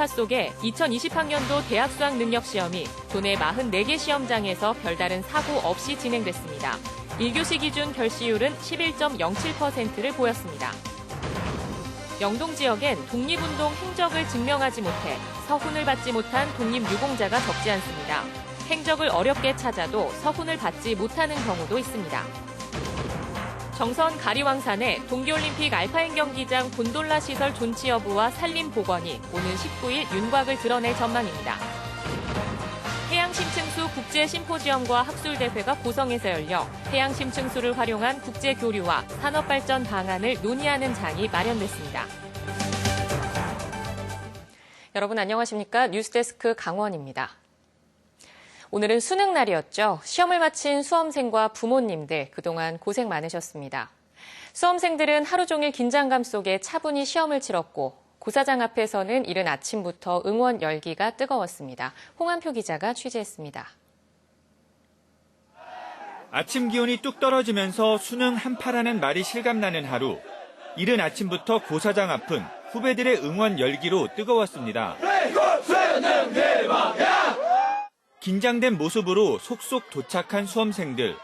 인파 속에 2020학년도 대학 수학 능력 시험이 도내 44개 시험장에서 별다른 사고 없이 진행됐습니다. 1교시 기준 결시율은 11.07%를 보였습니다. 영동 지역엔 독립운동 행적을 증명하지 못해 서훈을 받지 못한 독립유공자가 적지 않습니다. 행적을 어렵게 찾아도 서훈을 받지 못하는 경우도 있습니다. 정선 가리왕산의 동계올림픽 알파인 경기장 곤돌라 시설 존치 여부와 산림 복원이 오는 19일 윤곽을 드러낼 전망입니다. 해양심층수 국제심포지엄과 학술대회가 고성에서 열려 해양심층수를 활용한 국제교류와 산업발전 방안을 논의하는 장이 마련됐습니다. 여러분 안녕하십니까? 뉴스데스크 강원입니다. 오늘은 수능 날이었죠. 시험을 마친 수험생과 부모님들 그동안 고생 많으셨습니다. 수험생들은 하루 종일 긴장감 속에 차분히 시험을 치렀고 고사장 앞에서는 이른 아침부터 응원 열기가 뜨거웠습니다. 홍한표 기자가 취재했습니다. 아침 기온이 뚝 떨어지면서 수능 한파라는 말이 실감나는 하루. 이른 아침부터 고사장 앞은 후배들의 응원 열기로 뜨거웠습니다. 긴장된 모습으로 속속 도착한 수험생들.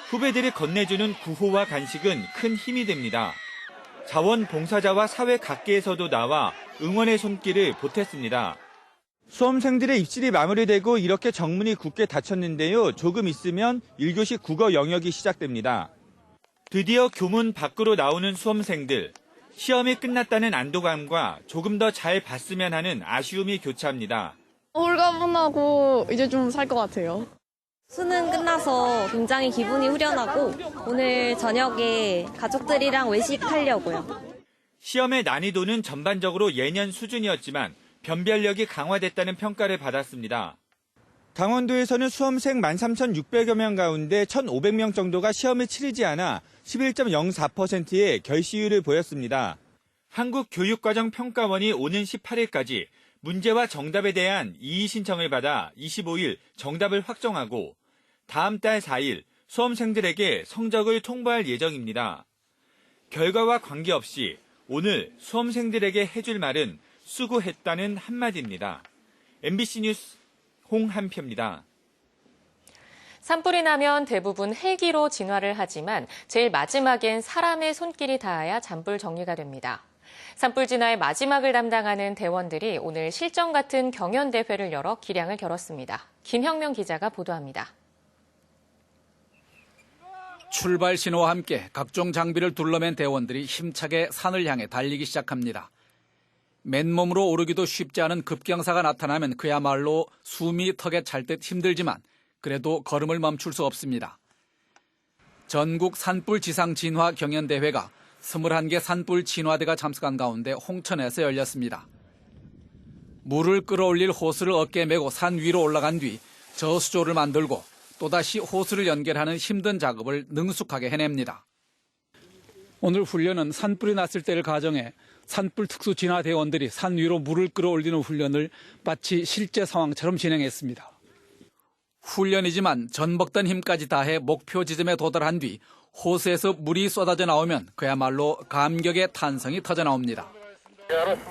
후배들이 건네주는 구호와 간식은 큰 힘이 됩니다. 자원봉사자와 사회 각계에서도 나와 응원의 손길을 보탰습니다. 수험생들의 입실이 마무리되고 이렇게 정문이 굳게 닫혔는데요. 조금 있으면 1교시 국어 영역이 시작됩니다. 드디어 교문 밖으로 나오는 수험생들. 시험이 끝났다는 안도감과 조금 더 잘 봤으면 하는 아쉬움이 교차합니다. 홀가분하고 이제 좀 살 것 같아요. 수능 끝나서 굉장히 기분이 후련하고 오늘 저녁에 가족들이랑 외식하려고요. 시험의 난이도는 전반적으로 예년 수준이었지만 변별력이 강화됐다는 평가를 받았습니다. 강원도에서는 수험생 13,600여 명 가운데 1,500명 정도가 시험을 치르지 않아 11.04%의 결시율을 보였습니다. 한국교육과정평가원이 오는 18일까지 문제와 정답에 대한 이의 신청을 받아 25일 정답을 확정하고 다음 달 4일 수험생들에게 성적을 통보할 예정입니다. 결과와 관계없이 오늘 수험생들에게 해줄 말은 수고했다는 한마디입니다. MBC 뉴스 홍한표입니다. 산불이 나면 대부분 헬기로 진화를 하지만 제일 마지막엔 사람의 손길이 닿아야 잔불 정리가 됩니다. 산불 진화의 마지막을 담당하는 대원들이 오늘 실전 같은 경연대회를 열어 기량을 겨뤘습니다. 김형명 기자가 보도합니다. 출발 신호와 함께 각종 장비를 둘러맨 대원들이 힘차게 산을 향해 달리기 시작합니다. 맨몸으로 오르기도 쉽지 않은 급경사가 나타나면 그야말로 숨이 턱에 찰 듯 힘들지만 그래도 걸음을 멈출 수 없습니다. 전국 산불 지상 진화 경연대회가 21개 산불 진화대가 참석한 가운데 홍천에서 열렸습니다. 물을 끌어올릴 호스를 어깨에 메고 산 위로 올라간 뒤 저수조를 만들고 또다시 호스를 연결하는 힘든 작업을 능숙하게 해냅니다. 오늘 훈련은 산불이 났을 때를 가정해 산불 특수 진화 대원들이 산 위로 물을 끌어올리는 훈련을 마치 실제 상황처럼 진행했습니다. 훈련이지만 전벅던 힘까지 다해 목표 지점에 도달한 뒤 호스에서 물이 쏟아져 나오면 그야말로 감격의 탄성이 터져 나옵니다.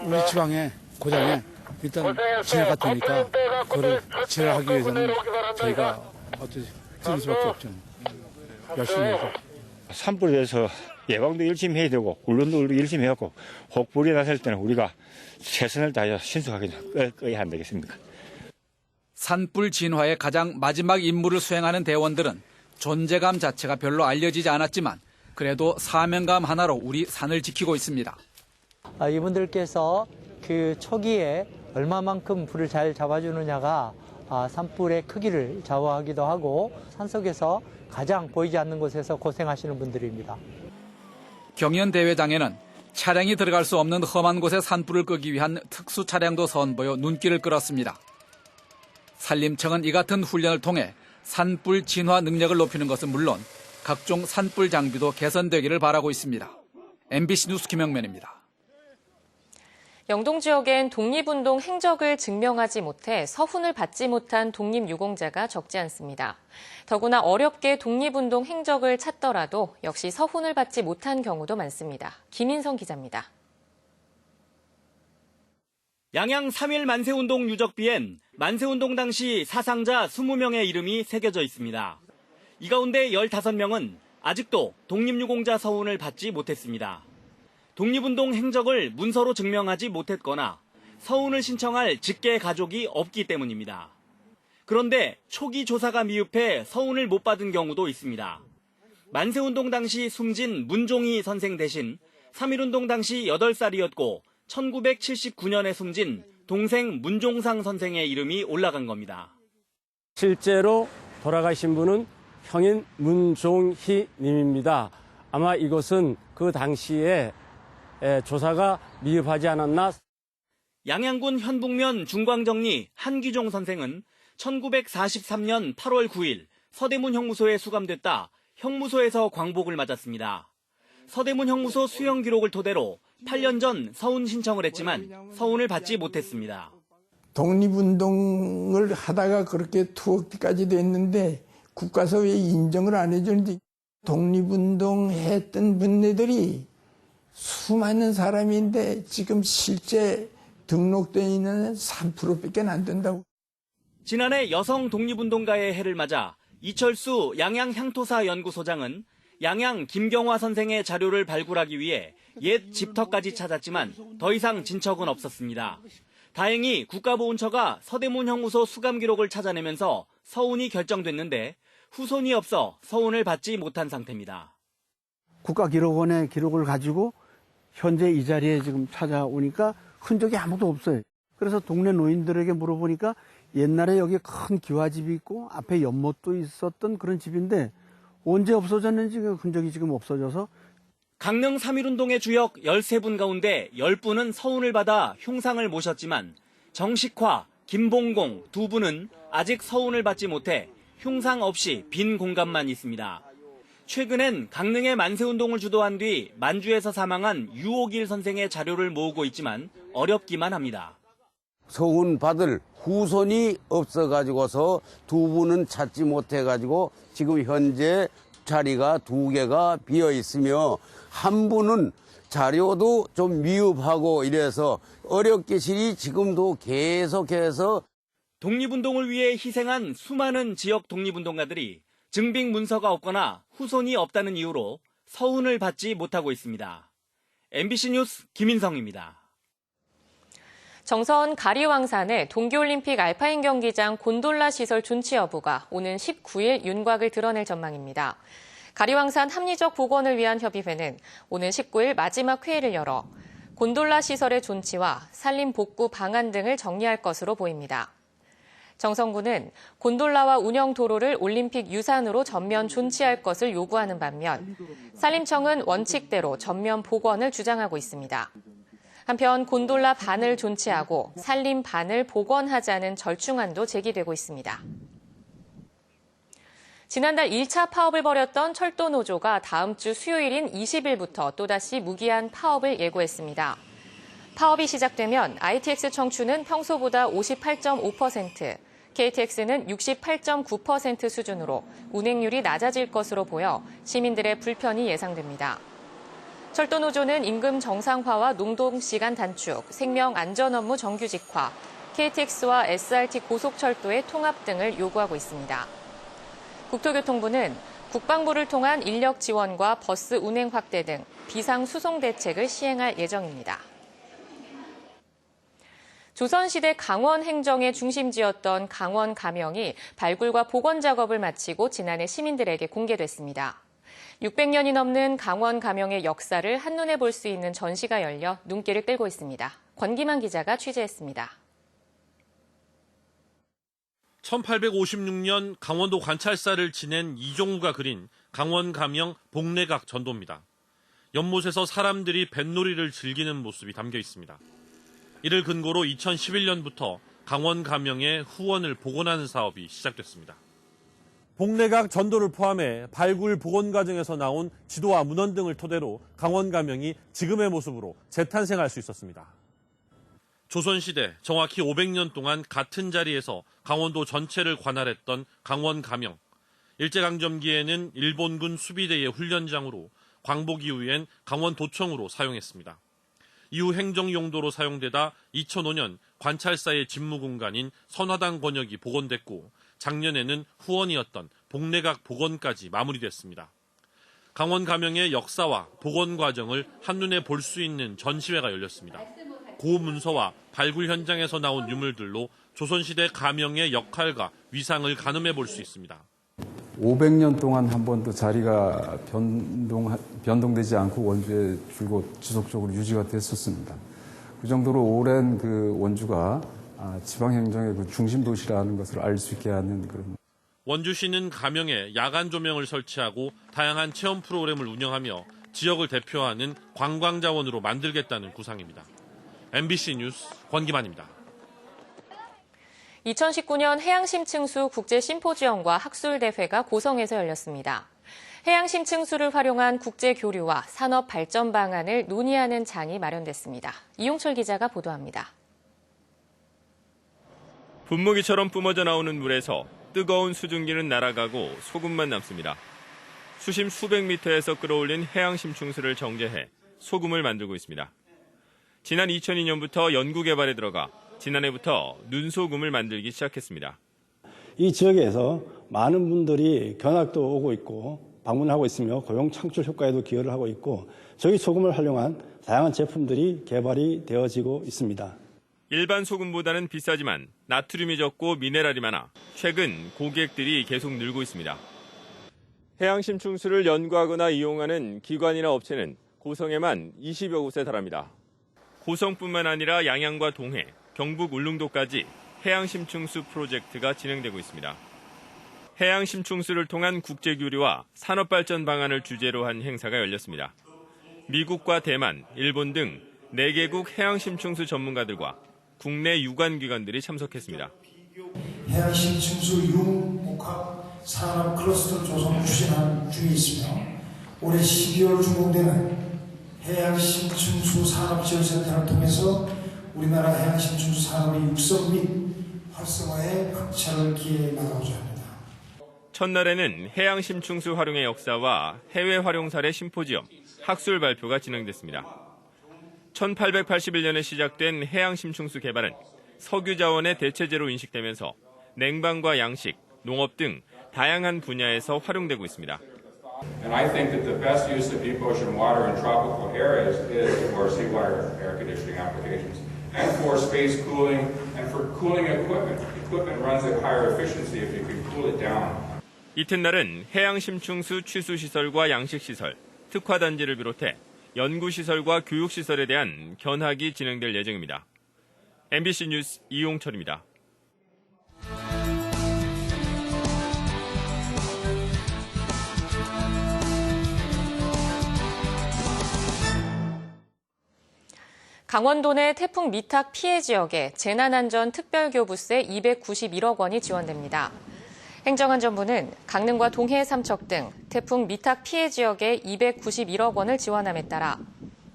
우리 지방에 고장에 일단 진화가 되니까 그거를 진화하기 위해서는 저희가 어떻게 쓸 수밖에 없죠. 열심히 해서. 산불에 대해서 예방도 열심히 해야 되고 훈련도 열심히 해갖고 혹불이 났을 때는 우리가 최선을 다해서 신속하게 꺼야 안 되겠습니까? 산불 진화의 가장 마지막 임무를 수행하는 대원들은 존재감 자체가 별로 알려지지 않았지만 그래도 사명감 하나로 우리 산을 지키고 있습니다. 이분들께서 그 초기에 얼마만큼 불을 잘 잡아주느냐가 산불의 크기를 좌우하기도 하고 산속에서 가장 보이지 않는 곳에서 고생하시는 분들입니다. 경연대회장에는 차량이 들어갈 수 없는 험한 곳에 산불을 끄기 위한 특수 차량도 선보여 눈길을 끌었습니다. 산림청은 이 같은 훈련을 통해 산불 진화 능력을 높이는 것은 물론 각종 산불 장비도 개선되기를 바라고 있습니다. MBC 뉴스 김영면입니다. 영동 지역엔 독립운동 행적을 증명하지 못해 서훈을 받지 못한 독립유공자가 적지 않습니다. 더구나 어렵게 독립운동 행적을 찾더라도 역시 서훈을 받지 못한 경우도 많습니다. 김인성 기자입니다. 양양 3.1 만세운동 유적비엔 만세운동 당시 사상자 20명의 이름이 새겨져 있습니다. 이 가운데 15명은 아직도 독립유공자 서훈을 받지 못했습니다. 독립운동 행적을 문서로 증명하지 못했거나 서훈을 신청할 직계 가족이 없기 때문입니다. 그런데 초기 조사가 미흡해 서훈을 못 받은 경우도 있습니다. 만세운동 당시 숨진 문종희 선생 대신 3.1운동 당시 8살이었고 1979년에 숨진 동생 문종상 선생의 이름이 올라간 겁니다. 실제로 돌아가신 분은 형인 문종희 님입니다. 아마 이것은 그 당시에 조사가 미흡하지 않았나. 양양군 현북면 중광정리 한기종 선생은 1943년 8월 9일 서대문 형무소에 수감됐다 형무소에서 광복을 맞았습니다. 서대문 형무소 수형 기록을 토대로 8년 전 서훈 신청을 했지만 서훈을 받지 못했습니다. 독립운동을 하다가 그렇게 투옥까지 됐는데 국가에서 왜 인정을 안 해주는지. 독립운동 했던 분들이 수많은 사람인데 지금 실제 등록되어 있는 3%밖에 안 된다고. 지난해 여성 독립운동가의 해를 맞아 이철수 양양향토사 연구소장은 양양 김경화 선생의 자료를 발굴하기 위해 옛 집터까지 찾았지만 더 이상 진척은 없었습니다. 다행히 국가보훈처가 서대문 형무소 수감 기록을 찾아내면서 서훈이 결정됐는데 후손이 없어 서훈을 받지 못한 상태입니다. 국가기록원의 기록을 가지고 현재 이 자리에 지금 찾아오니까 흔적이 아무도 없어요. 그래서 동네 노인들에게 물어보니까 옛날에 여기 큰 기와집이 있고 앞에 연못도 있었던 그런 집인데 언제 없어졌는지 그 흔적이 지금 없어져서. 강릉 3.1운동의 주역 13분 가운데 10분은 서훈을 받아 흉상을 모셨지만 정식화, 김봉공 2분은 아직 서훈을 받지 못해 흉상 없이 빈 공간만 있습니다. 최근엔 강릉의 만세운동을 주도한 뒤 만주에서 사망한 유옥일 선생의 자료를 모으고 있지만 어렵기만 합니다. 서훈 받을 후손이 없어가지고서 2분은 찾지 못해가지고 지금 현재 자리가 2개가 비어 있으며 한 분은 자료도 좀 미흡하고 이래서 어렵게실이 지금도 계속해서 독립운동을 위해 희생한 수많은 지역 독립운동가들이 증빙 문서가 없거나 후손이 없다는 이유로 서훈을 받지 못하고 있습니다. MBC 뉴스 김인성입니다. 정선 가리왕산의 동계올림픽 알파인 경기장 곤돌라 시설 존치 여부가 오는 19일 윤곽을 드러낼 전망입니다. 가리왕산 합리적 복원을 위한 협의회는 오는 19일 마지막 회의를 열어 곤돌라 시설의 존치와 산림 복구 방안 등을 정리할 것으로 보입니다. 정선군은 곤돌라와 운영 도로를 올림픽 유산으로 전면 존치할 것을 요구하는 반면 산림청은 원칙대로 전면 복원을 주장하고 있습니다. 한편 곤돌라 반을 존치하고 산림 반을 복원하자는 절충안도 제기되고 있습니다. 지난달 1차 파업을 벌였던 철도노조가 다음 주 수요일인 20일부터 또다시 무기한 파업을 예고했습니다. 파업이 시작되면 ITX 청춘은 평소보다 58.5%, KTX는 68.9% 수준으로 운행률이 낮아질 것으로 보여 시민들의 불편이 예상됩니다. 철도노조는 임금 정상화와 노동시간 단축, 생명 안전 업무 정규직화, KTX와 SRT 고속철도의 통합 등을 요구하고 있습니다. 국토교통부는 국방부를 통한 인력 지원과 버스 운행 확대 등 비상수송 대책을 시행할 예정입니다. 조선시대 강원 행정의 중심지였던 강원 가명이 발굴과 복원 작업을 마치고 지난해 시민들에게 공개됐습니다. 600년이 넘는 강원 가명의 역사를 한눈에 볼 수 있는 전시가 열려 눈길을 끌고 있습니다. 권기만 기자가 취재했습니다. 1856년 강원도 관찰사를 지낸 이종우가 그린 강원 가명 복례각 전도입니다. 연못에서 사람들이 뱃놀이를 즐기는 모습이 담겨 있습니다. 이를 근거로 2011년부터 강원 가명의 후원을 복원하는 사업이 시작됐습니다. 복례각 전도를 포함해 발굴 복원 과정에서 나온 지도와 문헌 등을 토대로 강원 가명이 지금의 모습으로 재탄생할 수 있었습니다. 조선시대 정확히 500년 동안 같은 자리에서 강원도 전체를 관할했던 강원 가명. 일제강점기에는 일본군 수비대의 훈련장으로 광복 이후엔 강원도청으로 사용했습니다. 이후 행정 용도로 사용되다 2005년 관찰사의 집무 공간인 선화당 권역이 복원됐고 작년에는 후원이었던 복례각 복원까지 마무리됐습니다. 강원 가명의 역사와 복원 과정을 한눈에 볼 수 있는 전시회가 열렸습니다. 고문서와 발굴 현장에서 나온 유물들로 조선시대 가명의 역할과 위상을 가늠해 볼 수 있습니다. 500년 동안 한 번도 자리가 변동되지 않고 원주에 줄곧 지속적으로 유지가 됐었습니다. 그 정도로 오랜 그 원주가 지방행정의 그 중심 도시라는 것을 알 수 있게 하는 그런. 원주시는 가명에 야간 조명을 설치하고 다양한 체험 프로그램을 운영하며 지역을 대표하는 관광자원으로 만들겠다는 구상입니다. MBC 뉴스 권기만입니다. 2019년 해양심층수 국제심포지엄과 학술대회가 고성에서 열렸습니다. 해양심층수를 활용한 국제교류와 산업발전 방안을 논의하는 장이 마련됐습니다. 이용철 기자가 보도합니다. 분무기처럼 뿜어져 나오는 물에서 뜨거운 수증기는 날아가고 소금만 남습니다. 수심 수백 미터에서 끌어올린 해양심층수를 정제해 소금을 만들고 있습니다. 지난 2002년부터 연구 개발에 들어가 지난해부터 눈소금을 만들기 시작했습니다. 이 지역에서 많은 분들이 견학도 오고 있고 방문하고 있으며 고용 창출 효과에도 기여를 하고 있고 저희 소금을 활용한 다양한 제품들이 개발이 되어지고 있습니다. 일반 소금보다는 비싸지만 나트륨이 적고 미네랄이 많아 최근 고객들이 계속 늘고 있습니다. 해양심층수를 연구하거나 이용하는 기관이나 업체는 고성에만 20여 곳에 달합니다. 고성뿐만 아니라 양양과 동해, 경북 울릉도까지 해양심층수 프로젝트가 진행되고 있습니다. 해양심층수를 통한 국제교류와 산업발전 방안을 주제로 한 행사가 열렸습니다. 미국과 대만, 일본 등 4개국 해양심층수 전문가들과 국내 유관기관들이 참석했습니다. 해양심층수 융복합 산업 클러스터 조성을 추진한 중에 있으며 올해 12월 준공되는 해양심층수 산업지원센터를 통해서 우리나라 해양심층수 산업의 육성 및 활성화에 흑차를 기해 나가고자 합니다. 첫날에는 해양심층수 활용의 역사와 해외 활용 사례 심포지엄, 학술 발표가 진행됐습니다. 1881년에 시작된 해양심층수 개발은 석유 자원의 대체제로 인식되면서 냉방과 양식, 농업 등 다양한 분야에서 활용되고 있습니다. And I think that the best use of deep ocean water in tropical areas is for seawater air conditioning applications and for space cooling and for cooling equipment. Equipment runs at higher efficiency if you can cool it down. 이튿날은 해양심층수 취수시설과 양식시설, 특화단지를 비롯해 연구시설과 교육시설에 대한 견학이 진행될 예정입니다. MBC 뉴스 이용철입니다. 강원도 내 태풍 미탁 피해 지역에 재난안전 특별교부세 291억 원이 지원됩니다. 행정안전부는 강릉과 동해 삼척 등 태풍 미탁 피해 지역에 291억 원을 지원함에 따라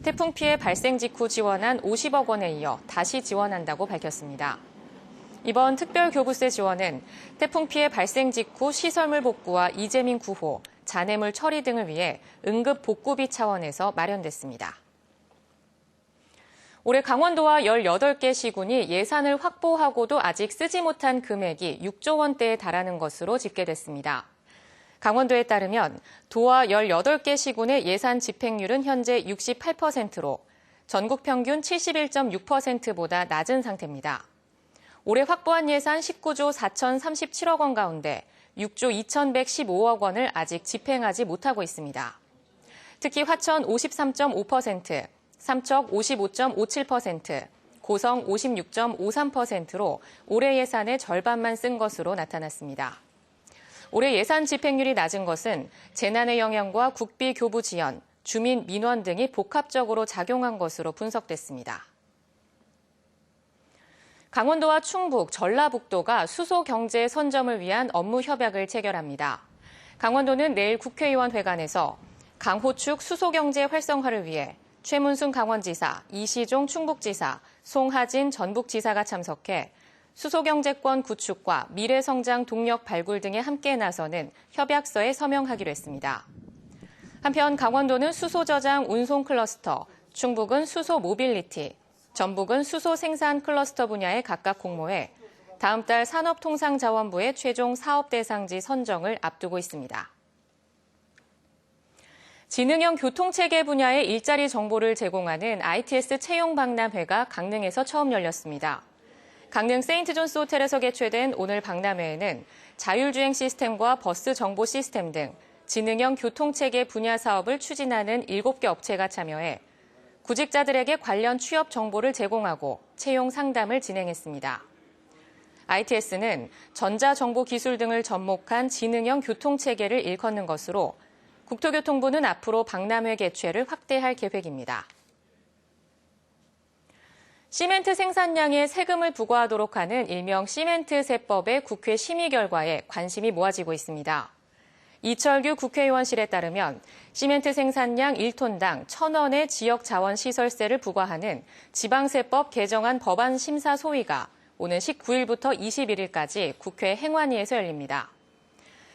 태풍 피해 발생 직후 지원한 50억 원에 이어 다시 지원한다고 밝혔습니다. 이번 특별교부세 지원은 태풍 피해 발생 직후 시설물 복구와 이재민 구호, 잔해물 처리 등을 위해 응급 복구비 차원에서 마련됐습니다. 올해 강원도와 18개 시군이 예산을 확보하고도 아직 쓰지 못한 금액이 6조 원대에 달하는 것으로 집계됐습니다. 강원도에 따르면 도와 18개 시군의 예산 집행률은 현재 68%로 전국 평균 71.6%보다 낮은 상태입니다. 올해 확보한 예산 19조 4,037억 원 가운데 6조 2,115억 원을 아직 집행하지 못하고 있습니다. 특히 화천 53.5%, 삼척 55.57%, 고성 56.53%로 올해 예산의 절반만 쓴 것으로 나타났습니다. 올해 예산 집행률이 낮은 것은 재난의 영향과 국비 교부 지연, 주민 민원 등이 복합적으로 작용한 것으로 분석됐습니다. 강원도와 충북, 전라북도가 수소 경제 선점을 위한 업무 협약을 체결합니다. 강원도는 내일 국회의원 회관에서 강호축 수소 경제 활성화를 위해 최문순 강원지사, 이시종 충북지사, 송하진 전북지사가 참석해 수소경제권 구축과 미래성장 동력 발굴 등에 함께 나서는 협약서에 서명하기로 했습니다. 한편 강원도는 수소저장 운송 클러스터, 충북은 수소 모빌리티, 전북은 수소 생산 클러스터 분야에 각각 공모해 다음 달 산업통상자원부의 최종 사업 대상지 선정을 앞두고 있습니다. 지능형 교통체계 분야의 일자리 정보를 제공하는 ITS 채용박람회가 강릉에서 처음 열렸습니다. 강릉 세인트존스 호텔에서 개최된 오늘 박람회에는 자율주행 시스템과 버스 정보 시스템 등 지능형 교통체계 분야 사업을 추진하는 7개 업체가 참여해 구직자들에게 관련 취업 정보를 제공하고 채용 상담을 진행했습니다. ITS는 전자정보기술 등을 접목한 지능형 교통체계를 일컫는 것으로 국토교통부는 앞으로 박람회 개최를 확대할 계획입니다. 시멘트 생산량에 세금을 부과하도록 하는 일명 시멘트세법의 국회 심의 결과에 관심이 모아지고 있습니다. 이철규 국회의원실에 따르면 시멘트 생산량 1톤당 1,000원의 지역자원시설세를 부과하는 지방세법 개정안 법안 심사 소위가 오는 19일부터 21일까지 국회 행안위에서 열립니다.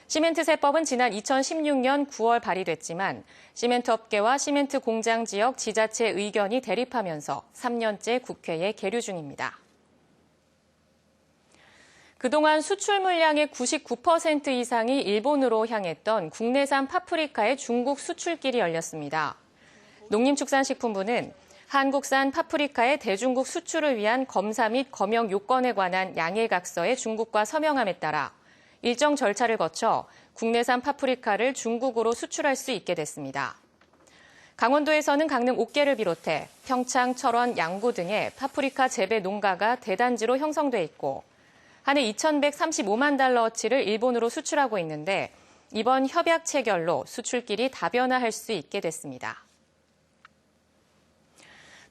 시멘트세법은 지난 2016년 9월 발의됐지만 시멘트 업계와 시멘트 공장 지역 지자체 의견이 대립하면서 3년째 국회에 계류 중입니다. 그동안 수출 물량의 99% 이상이 일본으로 향했던 국내산 파프리카의 중국 수출길이 열렸습니다. 농림축산식품부는 한국산 파프리카의 대중국 수출을 위한 검사 및 검역 요건에 관한 양해각서에 중국과 서명함에 따라 일정 절차를 거쳐 국내산 파프리카를 중국으로 수출할 수 있게 됐습니다. 강원도에서는 강릉 옥계를 비롯해 평창, 철원, 양구 등의 파프리카 재배 농가가 대단지로 형성돼 있고 한 해 2,135만 달러어치를 일본으로 수출하고 있는데 이번 협약 체결로 수출길이 다변화할 수 있게 됐습니다.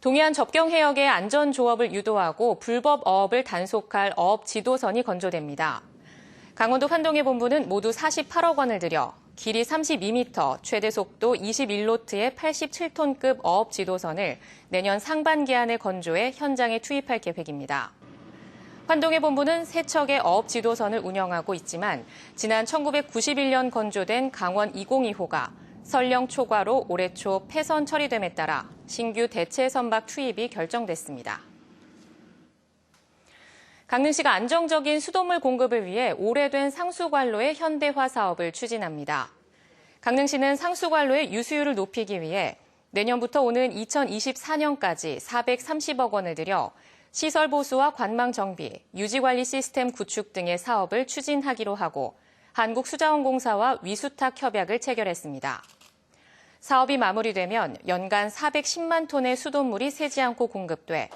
동해안 접경 해역의 안전 조업을 유도하고 불법 어업을 단속할 어업 지도선이 건조됩니다. 강원도 환동해 본부는 모두 48억 원을 들여 길이 32m, 최대 속도 21노트의 87톤급 어업 지도선을 내년 상반기 안에 건조해 현장에 투입할 계획입니다. 환동해 본부는 세 척의 어업 지도선을 운영하고 있지만 지난 1991년 건조된 강원 202호가 설령 초과로 올해 초 폐선 처리됨에 따라 신규 대체 선박 투입이 결정됐습니다. 강릉시가 안정적인 수돗물 공급을 위해 오래된 상수관로의 현대화 사업을 추진합니다. 강릉시는 상수관로의 유수율을 높이기 위해 내년부터 오는 2024년까지 430억 원을 들여 시설 보수와 관망 정비, 유지관리 시스템 구축 등의 사업을 추진하기로 하고 한국수자원공사와 위수탁 협약을 체결했습니다. 사업이 마무리되면 연간 410만 톤의 수돗물이 새지 않고 공급돼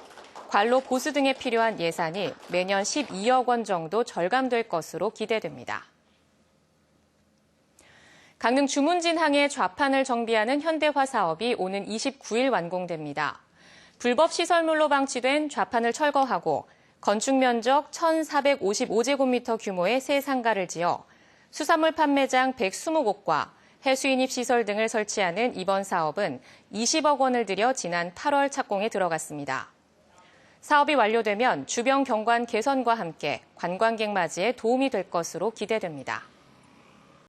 관로 보수 등에 필요한 예산이 매년 12억 원 정도 절감될 것으로 기대됩니다. 강릉 주문진항의 좌판을 정비하는 현대화 사업이 오는 29일 완공됩니다. 불법 시설물로 방치된 좌판을 철거하고 건축 면적 1,455제곱미터 규모의 새 상가를 지어 수산물 판매장 120곳과 해수인입 시설 등을 설치하는 이번 사업은 20억 원을 들여 지난 8월 착공에 들어갔습니다. 사업이 완료되면 주변 경관 개선과 함께 관광객 맞이에 도움이 될 것으로 기대됩니다.